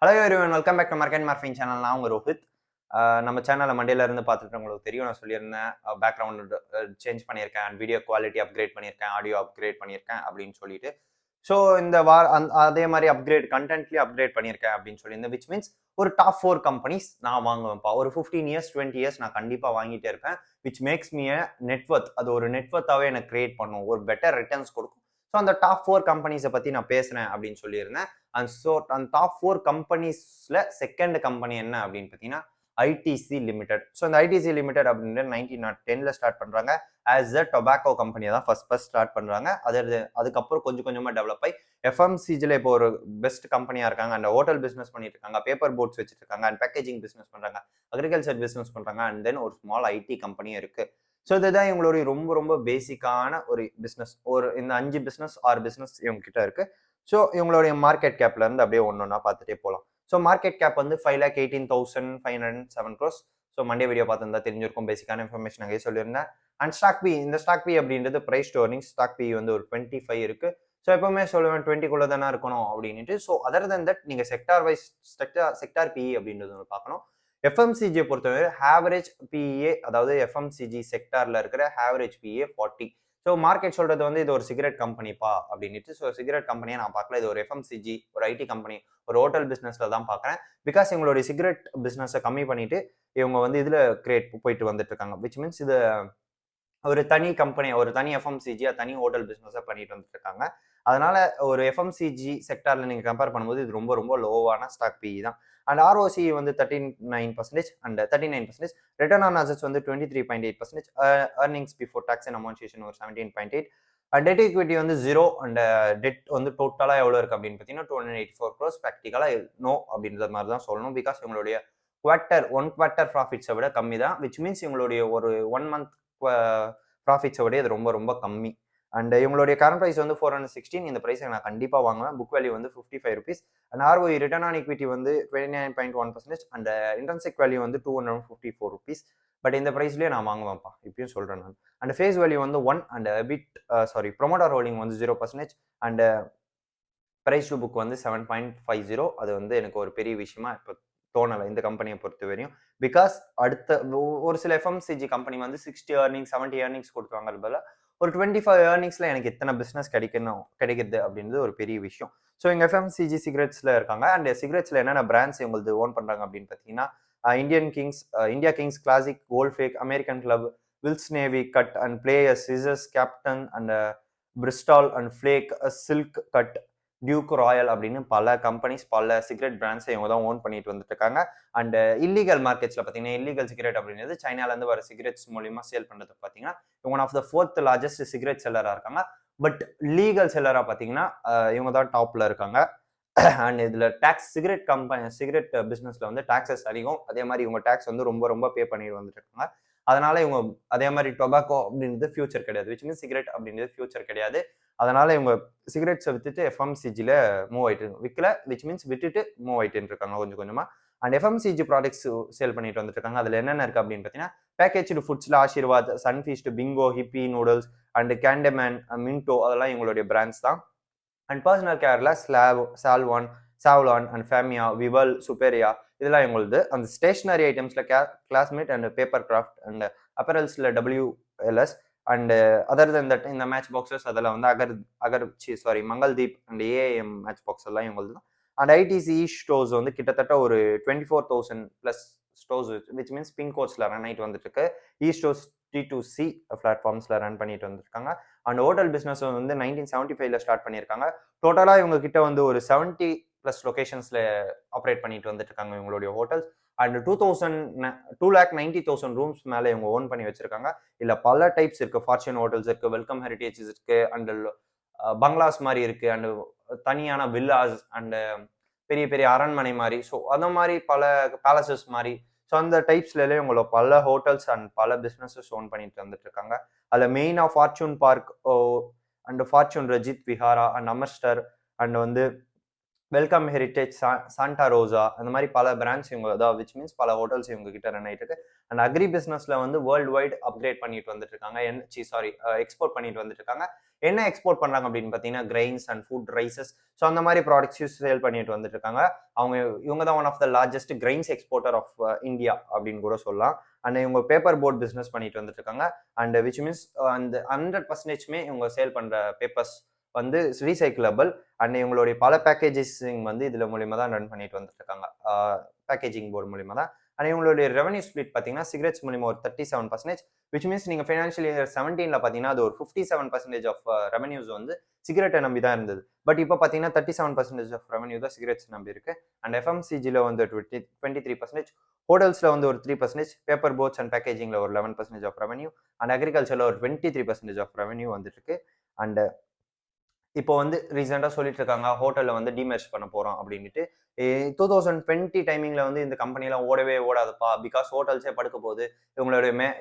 Hello everyone, welcome back to market morphing channel. நான் உங்க ரோஹித். நம்ம சேனலை மண்டேல இருந்து பார்த்துட்டு உங்களுக்கு தெரியும். நான் சொல்லியிருந்தேன் பேக்ரவுண்ட் சேஞ்ச் பண்ணியிருக்கேன், வீடியோ குவாலிட்டி அப்கிரேட் பண்ணியிருக்கேன், ஆடியோ அப்கிரேட் பண்ணியிருக்கேன் அப்படின்னு சொல்லிட்டு. ஸோ இந்த அதே மாதிரி கண்டென்ட்லேயும் அப்கிரேட் பண்ணியிருக்கேன் அப்படின்னு சொல்லியிருந்தேன். விச் மீன்ஸ் ஒரு டாப் 4 கம்பெனிஸ் நான் வாங்குவேன்ப்பா. ஒரு 15 இயர்ஸ் 20 இயர்ஸ் நான் கண்டிப்பாக வாங்கிட்டே இருப்பேன். Which makes me net worth. அது ஒரு நெட்வொர்த்தாவே எனக்கு கிரியேட் பண்ணும், ஒரு பெட்டர் ரிட்டர்ன்ஸ் கொடுக்கும். ஸோ அந்த டாப் 4 கம்பெனிஸை பற்றி நான் பேசுகிறேன் அப்படின்னு சொல்லியிருந்தேன். அந்த டாப் 4 கம்பெனிஸ்ல செகண்ட் கம்பெனி என்ன அப்படின்னு பார்த்தீங்கன்னா ஐடிசி லிமிடெட். ஸோ இந்த ஐடிசி லிமிடெட் அப்படின்ற 1910 ஸ்டார்ட் பண்றாங்க. ஆஸ் அ டொபாக்கோ கம்பெனியை தான் ஃபர்ஸ்ட் ஸ்டார்ட் பண்றாங்க. அதுக்கப்புறம் கொஞ்சம் கொஞ்சமா டெவலப் ஆகி எஃப்எம்சிஜில இப்போ ஒரு பெஸ்ட் கம்பெனியா இருக்காங்க. அந்த ஹோட்டல் பிசினஸ் பண்ணிட்டு இருக்காங்க, பேப்பர் போட்ஸ் வச்சிட்டு இருக்காங்க, அண்ட் பேக்கேஜிங் பிசினஸ் பண்றாங்க, அக்ரிகல்ச்சர் பிசினஸ் பண்றாங்க, அண்ட் தென் ஒரு ஸ்மால் ஐடி கம்பெனியும் இருக்கு. ஸோ இதுதான் இவங்களுடைய ரொம்ப ரொம்ப பேசிக்கான ஒரு பிசினஸ். இந்த 5 பிசினஸ் 6 பிசினஸ் இவங்க கிட்ட இருக்கு. ஸோ இவங்களுடைய மார்க்கெட் கேப்ல இருந்து அப்படியே ஒன்னொன்னா பார்த்துட்டே போகலாம். ஸோ மார்க்கெட் கேப் வந்து 5,18,507 crores. ஸோ மண்டே வீடியோ பார்த்துருந்தா தெரிஞ்சிருக்கும். பேசிக்கான இன்ஃபர்மேஷன் அங்கே சொல்லியிருந்தேன். அண்ட் ஸ்டாக் பி அப்படின்றது price to earnings. Stock P வந்து ஒரு 25 இருக்கு. ஸோ எப்பவுமே சொல்லுவேன் 20 தானே இருக்கணும் அப்படின்ட்டு. ஸோ அதர் தென் தட் நீங்க செக்டார் பிஇ அப்படின்றது ஒன்று பார்க்கணும். எஃப்எம்சிஜியை பொறுத்தவரை ஆவரேஜ் பிஇஏ, அதாவது எஃப்எம்சிஜி செக்டார்ல இருக்கிற ஆவரேஜ் பிஇஏ 40. ஸோ மார்க்கெட் சொல்றது வந்து இது ஒரு சிகரெட் கம்பெனிப்பா அப்படின்ட்டு. ஸோ சிகரெட் கம்பெனியை நான் பார்க்கல, இது ஒரு எஃப்எம்சிஜி, ஒரு ஐடி கம்பெனி, ஒரு ஹோட்டல் பிசினஸ்ல தான் பார்க்குறேன். பிகாஸ் இவங்களுடைய சிகரெட் பிசினஸை கம்மி பண்ணிட்டு இவங்க வந்து இதுல போயிட்டு வந்துட்டு இருக்காங்க. விச் மீன்ஸ் இது ஒரு தனி கம்பெனி, ஒரு தனி எஃப்எம்சிஜி, தனி ஹோட்டல் பிசினஸை பண்ணிட்டு வந்துட்டு இருக்காங்க. அதனால ஒரு எஃப்எம்சிஜி செக்டார்ல நீங்க கம்பேர் பண்ணும்போது இது ரொம்ப ரொம்ப லோவான ஸ்டாக் பிஇ தான். அண்ட் ஆர்ஓசி வந்து 39% அண்ட் 39%. ரிட்டர்ன் ஆன் அசட்ஸ் வந்து 23.8%. earnings பிஃபோர் டாக்ஸ் அண்ட் அமௌன்டேஷன் ஒரு 17.8. டெட் ஈக்விட்டி வந்து 0. அண்ட் டெட் வந்து டோட்டலா எவ்வளவு இருக்கு அப்படின்னு பார்த்தீங்கன்னா 284 crores. ப்ராக்டிகலா நோ அப்படின்ற மாதிரி தான் சொல்லணும். பிகாஸ் இவங்களுடைய ஒன் குவார்ட்டர் ப்ராஃபிட்ஸை விட கம்மி தான். விச் மீன்ஸ் இவங்களுடைய ஒரு 1 month ப்ராஃபிட்ஸை விட இது ரொம்ப ரொம்ப கம்மி. அண்ட் இவங்களுடைய கரண்ட் ப்ரைஸ் வந்து 416. இந்த ப்ரைஸை நான் கண்டிப்பாக வாங்குவேன். புக் வேல்யூ வந்து 55 rupees. And ROE return on equity வந்து 29.1%. அண்ட் இன்ட்ரென்சிக் வேல்யூ வந்து 254 rupees. பட் இந்த ப்ரைஸ்லேயே நான் வாங்குவேன்ப்பா, இப்பயும் சொல்கிறேன் நான். அண்ட் ஃபேஸ் வேல்யூ வந்து 1. அண்ட் ப்ரொமோட்டர் ஹோல்டிங் வந்து 0%. அண்ட் பிரைஸ் டு புக் வந்து 7.50. அது வந்து எனக்கு ஒரு பெரிய விஷயமா இப்போ தோணலை இந்த கம்பெனியை பொறுத்த வரையும். பிகாஸ் அடுத்த ஒரு சில எஃப்எம்சிஜி கம்பெனி வந்து 60 earnings 70 earnings கொடுக்குறாங்க. பதில் ஒரு 25 earningsல எனக்கு எத்தனை பிசினஸ் கிடைக்குது அப்படின்றது ஒரு பெரிய விஷயம். ஸோ இங்க எஃப்எம்சிஜி சிகரெட்ஸ்ல இருக்காங்க. அண்ட் சிகரெட்ஸ்ல என்னென்ன பிராண்ட்ஸ் இவங்களுக்கு ஓன் பண்றாங்க அப்படின்னு பார்த்தீங்கன்னா India Kings, Classic, Gold Flake, American Club, Wills Navy, Cut and Players, Scissors, Captain and Bristol and Flake, Silk Cut, Duke Royal அப்படின்னு பல கம்பெனிஸ், பல சிகரெட் பிராண்ட்ஸ் இவங்க தான் ஓன் பண்ணிட்டு வந்துட்டு இருக்காங்க. அண்ட் இல்லீகல் மார்க்கெட்ஸ்ல பார்த்தீங்கன்னா இல்லீகல் சிகரெட் அப்படின்றது சைனாலேருந்து வர சிகரெட்ஸ் மூலியமா சேல் பண்றது பார்த்தீங்கன்னா இவங்க of the 4th largest cigarette செல்லரா இருக்காங்க. பட் லீகல் செல்லரா பார்த்தீங்கன்னா இவங்க தான் டாப்ல இருக்காங்க. அண்ட் இதுல சிகரெட் பிசினஸ்ல வந்து டாக்ஸஸ் அதிகம். அதே மாதிரி இவங்க டாக்ஸ் வந்து ரொம்ப ரொம்ப பே பண்ணிட்டு வந்துட்டு இருக்காங்க. அதனால இவங்க அதே மாதிரி டொபாக்கோ அப்படின்றது ஃபியூச்சர் கிடையாது. விச் மீன்ஸ் சிகரெட் அப்படின்றது ஃபியூச்சர் கிடையாது. அதனால இவங்க சிகரெட்ஸை வித்துட்டு எஃப்எம்சிஜில மூவ் ஆயிட்டு விற்கல. விச் மீன்ஸ் விட்டுட்டு மூவ் ஆயிட்டு இருக்காங்க கொஞ்சம் கொஞ்சமா. அண்ட் எஃப்எம்சிஜி ப்ராடக்ட்ஸ் சேல் பண்ணிட்டு வந்துட்டு இருக்காங்க. அதுல என்னென்ன இருக்கு அப்படின்னு பார்த்தீங்கன்னா பேக்கேஜ்டு ஃபுட்ஸ்ல Aashirvaad, Sunfeast, Bingo, Yippee noodles and Candyman, Minto அதெல்லாம் இவங்களுடைய பிராண்ட்ஸ் தான். அண்ட் பர்சனல் கேர்ல Savlon and Fiama, Vivel, Superia இதெல்லாம் எங்களுது. அந்த ஸ்டேஷனரி ஐட்டம்ஸ்ல Classmate and Paper Craft and அப்பரல்ஸ்ல WLS and other then that இந்த மேட்ச் பாக்ஸஸ் அதெல்லாம் வந்து Mangaldeep and Aim match box எல்லாம் எங்களுது தான். அண்ட் ஐடிசி ஸ்டோர்ஸ் வந்து கிட்டத்தட்ட ஒரு 24,000+ ஸ்டோர்ஸ் விச் மீன்ஸ் பின்கோட்ஸ்ல ரன் ஆயிட்டு வந்துட்டு இருக்கு. ஸ்டோர்ஸ் T2C பிளாட்ஃபார்ம்ஸ்ல ரன் பண்ணிட்டு வந்துருக்காங்க. அண்ட் ஹோட்டல் பிசினஸ் வந்து 1975ல ஸ்டார்ட் பண்ணியிருக்காங்க. டோட்டலா இவங்க கிட்ட வந்து ஒரு 70+ லொகேஷன்ஸ்ல ஆப்ரேட் பண்ணிட்டு வந்துட்டு இருக்காங்க இவங்களுடைய ஹோட்டல்ஸ். அண்ட் 2,90,000 ரூம்ஸ் மேல இவங்க ஓன் பண்ணி வச்சிருக்காங்க. இல்ல பல டைப்ஸ் இருக்கு. ஃபார்ச்சூன் ஹோட்டல்ஸ் இருக்கு, வெல்கம் ஹெரிடேஜ் இருக்கு, அண்ட் பங்களாஸ் மாதிரி இருக்கு, அண்ட் தனியான வில்லாஸ் அண்ட் பெரிய பெரிய அரண்மனை மாதிரி. ஸோ அந்த மாதிரி பல பேலசஸ் மாதிரி. ஸோ அந்த டைப்ஸ்ல இவங்களோட பல ஹோட்டல்ஸ் அண்ட் பல பிசினஸஸ் ஓன் பண்ணிட்டு வந்துட்டு இருக்காங்க. அதில் மெயினாக ஃபார்ச்சூன் பார்க் அண்ட் ஃபார்ச்சூன் ரஜித் விஹாரா அண்ட் அமர்ஸ்டர் அண்ட் வந்து வெல்கம் ஹெரிடேஜ், சாண்டா ரோசா அந்த மாதிரி பல பிராண்ட்ஸ் இவங்க அதாவது விச் மீன்ஸ் பல ஹோட்டல்ஸ் இவங்க கிட்ட ரன் ஆயிட்டு இருக்கு. அண்ட் அக்ரி பிசினஸ்ல வந்து வேர்ல்டு வைட் அப்கிரேட் பண்ணிட்டு வந்துட்டு இருக்காங்க. எக்ஸ்போர்ட் பண்ணிட்டு வந்துட்டு இருக்காங்க. என்ன எக்ஸ்போர்ட் பண்றாங்க அப்படின்னு பார்த்தீங்கன்னா grains and food rices. So அந்த மாதிரி ப்ராடக்ட்ஸ் சேல் பண்ணிட்டு வந்துட்டு இருக்காங்க. அவங்க இவங்க தான் one of the largest grains exporter of India அப்படின்னு கூட சொல்லலாம். அண்ட் இவங்க பேப்பர் போர்ட் பிசினஸ் பண்ணிட்டு வந்துட்டு இருக்காங்க. அண்ட் விச் மீன்ஸ் அந்த 100% இவங்க சேல் பண்ற பேப்பர்ஸ் வந்து ரீசைக்கிளபிள். அண்ட் இவங்களுடைய பல பேக்கேஜிங் வந்து இதுல மூலியமா தான் ரன் பண்ணிட்டு வந்துட்டு இருக்காங்க. பேக்கேஜிங் போர்டு மூலியமா தான். அண்ட் இவங்களுடைய ரெவன்யூ ஸ்பிளிட் பார்த்தீங்கன்னா சிகரெட்ஸ் மூலியமா ஒரு 37%, விச் மீன்ஸ் நீங்க ஃபைனான்ஷியல் இயர் 17ல பார்த்தீங்கன்னா அது ஒரு 57% ஆஃப் ரெவன்யூஸ் வந்து சிகரெட்டை நம்பி தான் இருந்தது. பட் இப்போ பார்த்தீங்கன்னா 37% ஆஃப் ரெவன்யூ தான் சிகரெட்ஸ் நம்பி இருக்கு. அண்ட் எஃப்எம்சிஜியில் வந்து 23%, ஹோட்டல்ஸ்ல வந்து ஒரு 3%, பேப்பர் போர்ட்ஸ் அண்ட் பேக்கேஜிங்ல ஒரு 11% ஆஃப் ரெவன்யூ, அண்ட் அக்ரிகல்ச்சர்ல ஒரு 23% ஆஃப் ரெவன்யூ வந்துட்டு இருக்கு. அண்ட் இப்போ வந்து ரீசெண்டாக சொல்லிட்டு இருக்காங்க ஹோட்டலில் வந்து டிமெர்ஜ் பண்ண போகிறோம் அப்படின்ட்டு. 2020 டைமிங்கில் வந்து இந்த கம்பெனிலாம் ஓடவே ஓடாதுப்பா, பிகாஸ் ஹோட்டல்ஸே படுக்க போகுது,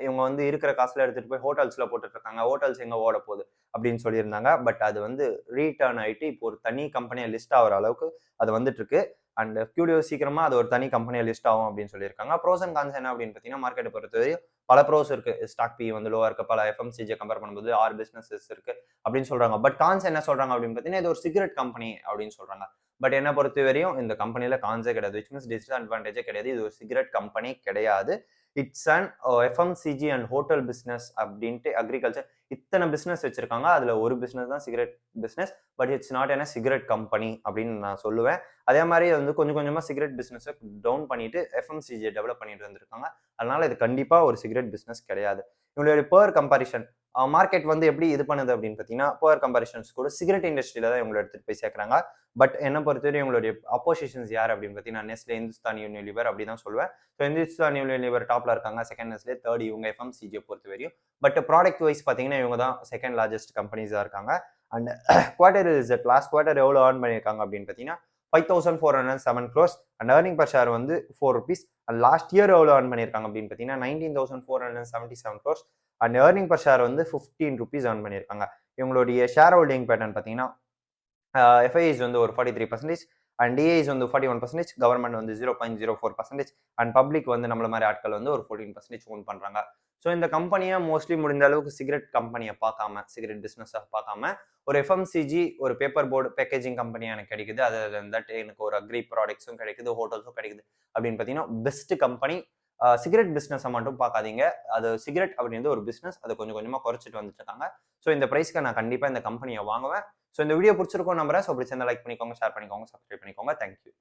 இவங்க வந்து இருக்கிற காசுல எடுத்துகிட்டு போய் ஹோட்டல்ஸில் போட்டுட்ருக்காங்க, ஹோட்டல்ஸ் எங்கே ஓட போகுது அப்படின்னு சொல்லியிருந்தாங்க. பட் அது வந்து ரீட்டர்ன் ஆகிட்டு இப்போ ஒரு தனி கம்பெனியை லிஸ்ட் ஆகிற அளவுக்கு அது வந்துட்டு இருக்கு. அண்ட் கூடிய சீக்கிரமா அது ஒரு தனி கம்பெனியை லிஸ்ட் ஆகும் அப்படின்னு சொல்லியிருக்காங்க. ப்ரோஸ் அண்ட் கான்ஸ் என்ன அப்படின்னு பார்த்தீங்கன்னா, மார்க்கெட்டை பொறுத்தவரையும் பல ப்ரோஸ் இருக்கு. ஸ்டாக் பி வந்து லோவா இருக்கு, பல எஃப்எம்சிஜியை கம்பேர் பண்ணும்போது 6 பிசினஸஸ் இருக்கு அப்படின்னு சொல்றாங்க. பட் கான்ஸ் என்ன சொல்றாங்க அப்படின்னு பார்த்தீங்கன்னா, இது ஒரு சிகரெட் கம்பெனி அப்படின்னு சொல்றாங்க. பட் என்ன பொறுத்த வரையும் இந்த கம்பெனில கான்ஸே கிடையாது, விச் மீன்ஸ் டிஸ்அட்வான்டேஜே கிடையாது. இது ஒரு சிகரெட் கம்பெனி கிடையாது. It's and FMCG and hotel business அப்படின்ட்டு அக்ரிகல்ச்சர் இத்தனை பிஸ்னஸ் வச்சிருக்காங்க. அதுல ஒரு பிஸ்னஸ் தான் cigarette business. But it's not N cigarette company அப்படின்னு நான் சொல்லுவேன். அதே மாதிரி வந்து கொஞ்சம் கொஞ்சமா சிகரெட் பிஸ்னஸை டவுன் பண்ணிட்டு எஃப்எம்சிஜியை டெவலப் பண்ணிட்டு வந்திருக்காங்க. அதனால இது கண்டிப்பா ஒரு சிகரெட் பிஸ்னஸ் கிடையாது. இவங்களுடைய பேர் கம்பாரிஷன் மார்க்கெட் வந்து எப்படி இது பண்ணுது அப்படின்னு பார்த்தீங்கன்னா, பேர் கம்பாரிஷன்ஸ் கூட சிகரெட் இண்டஸ்ட்ரியில தான் இவங்களை எடுத்துட்டு போய் சேர்க்குறாங்க. பட் என்ன பொறுத்தவரை இவங்களுடைய அப்போசிஷன்ஸ் யார் அப்படின்னு பார்த்தீங்கன்னா, நெஸ்லே, இந்துஸ்தான் யூனிலிவர் அப்படி தான் சொல்லுவேன். ஸோ இந்துஸ்தான் யூனிலிவர் டாப்ல இருக்காங்க, செகண்ட் நெஸ்லே, தேர்ட் இவங்க எஃப்எம்சிஜியை பொறுத்த வரையும். பட் ப்ராடக்ட் வைஸ் பார்த்தீங்கன்னா இவங்க தான் செகண்ட் லார்ஜஸ்ட் கம்பெனிஸாக இருக்காங்க. And quarter result last quarter எவ்வளோ ஏர்ன் பண்ணியிருக்காங்க அப்படின்னு பார்த்தீங்கன்னா 5407 crores and earning per share வந்து 4 rupees. அண்ட் லாஸ்ட் இயர் எவ்வளோ ஏர்ன் பண்ணியிருக்காங்க அப்படின்னு பார்த்தீங்கன்னா 19,477 crores and earning per share வந்து 15 rupees ஏர்ன் பண்ணியிருக்காங்க. இவங்களுடைய ஷேர் ஹோல்டிங் பேட்டர்ன் பார்த்தீங்கன்னா எஃப்ஐஸ் வந்து ஒரு 43% அண்ட் டிஐஸ் வந்து 41%, கவர்மெண்ட் வந்து 0.04% அண்ட் பப்ளிக் வந்து நம்மள மாதிரி ஆட்கள் வந்து ஒரு 14% ஓன் பண்றாங்க. ஸோ இந்த கம்பெனியை மோஸ்ட்லி முடிந்த அளவுக்கு சிகரெட் கம்பெனியை பார்க்காம, சிகரெட் பிஸ்னஸாக பார்க்காம, ஒரு எஃப்எம்சிஜி ஒரு பேப்பர் போர்டு பேக்கேஜிங் கம்பெனி எனக்கு கிடைக்குது, அதில் தட் எனக்கு ஒரு அக்ரி ப்ராடக்ட்ஸும் கிடைக்குது, ஹோட்டல்ஸும் கிடைக்குது அப்படின்னு பார்த்தீங்கன்னா பெஸ்ட் கம்பெனி. சிகரெட் பிஸ்னஸை மட்டும் பார்க்காதீங்க. அது சிகரெட் அப்படின்றது ஒரு பிஸ்னஸ், அதை கொஞ்சம் கொஞ்சமாக குறைச்சிட்டு வந்துட்டு இருக்காங்க. ஸோ இந்த ப்ரைஸ்க்கு நான் கண்டிப்பாக இந்த கம்பெனியை வாங்குவேன். ஸோ இந்த வீடியோ பிடிச்சிருக்கோம் நம்புறேன். ஸோ பிடிச்சிருந்தா லைக் பண்ணிக்கோங்க, ஷேர் பண்ணிக்கோங்க, சப்ஸ்கிரைப் பண்ணிக்கோங்க. தேங்க்யூ.